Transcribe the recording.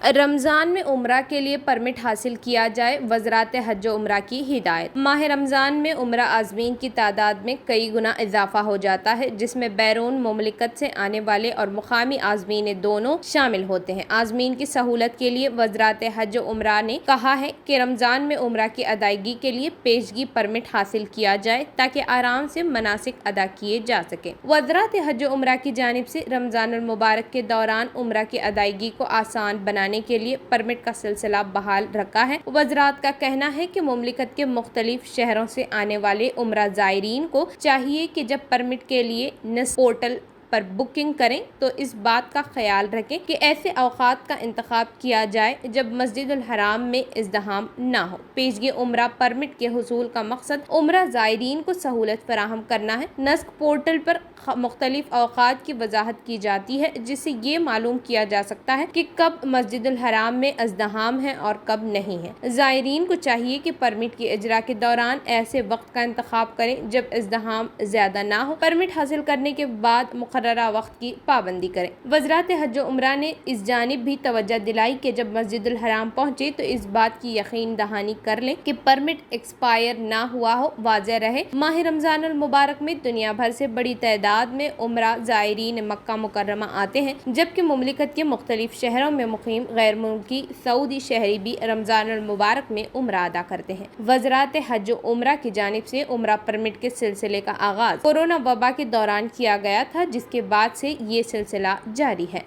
رمضان میں عمرہ کے لیے پرمٹ حاصل کیا جائے، وزارت حج و عمرہ کی ہدایت۔ ماہ رمضان میں عمرہ عازمین کی تعداد میں کئی گنا اضافہ ہو جاتا ہے، جس میں بیرون مملکت سے آنے والے اور مقامی عازمین دونوں شامل ہوتے ہیں۔ عازمین کی سہولت کے لیے وزارت حج و عمرہ نے کہا ہے کہ رمضان میں عمرہ کی ادائیگی کے لیے پیشگی پرمٹ حاصل کیا جائے تاکہ آرام سے مناسک ادا کیے جا سکیں۔ وزارت حج و عمرہ کی جانب سے رمضان المبارک کے دوران عمرہ کی ادائیگی کو آسان بنانے کے لیے پرمٹ کا سلسلہ بحال رکھا ہے۔ وزارت کا کہنا ہے کہ مملکت کے مختلف شہروں سے آنے والے عمرہ زائرین کو چاہیے کہ جب پرمٹ کے لیے نسک پورٹل پر بکنگ کریں تو اس بات کا خیال رکھیں کہ ایسے اوقات کا انتخاب کیا جائے جب مسجد الحرام میں ازدحام نہ ہو۔ پیشگی عمرہ پرمٹ کے حصول کا مقصد عمرہ زائرین کو سہولت فراہم کرنا ہے۔ نسک پورٹل پر مختلف اوقات کی وضاحت کی جاتی ہے، جس سے یہ معلوم کیا جا سکتا ہے کہ کب مسجد الحرام میں ازدحام ہے اور کب نہیں ہے۔ زائرین کو چاہیے کہ پرمٹ کی اجرا کے دوران ایسے وقت کا انتخاب کریں جب ازدحام زیادہ نہ ہو۔ پرمٹ حاصل کرنے کے بعد مقررہ وقت کی پابندی کریں۔ وزارت حج و عمرہ نے اس جانب بھی توجہ دلائی کہ جب مسجد الحرام پہنچے تو اس بات کی یقین دہانی کر لیں کہ پرمٹ ایکسپائر نہ ہوا ہو۔ واضح رہے، ماہ رمضان المبارک میں دنیا بھر سے بڑی تعداد میں عمرہ زائرین مکہ مکرمہ آتے ہیں، جبکہ مملکت کے مختلف شہروں میں مقیم غیر ملکی سعودی شہری بھی رمضان المبارک میں عمرہ ادا کرتے ہیں۔ وزارت حج و عمرہ کی جانب سے عمرہ پرمٹ کے سلسلے کا آغاز کورونا وبا کے دوران کیا گیا تھا، جس کے بعد سے یہ سلسلہ جاری ہے۔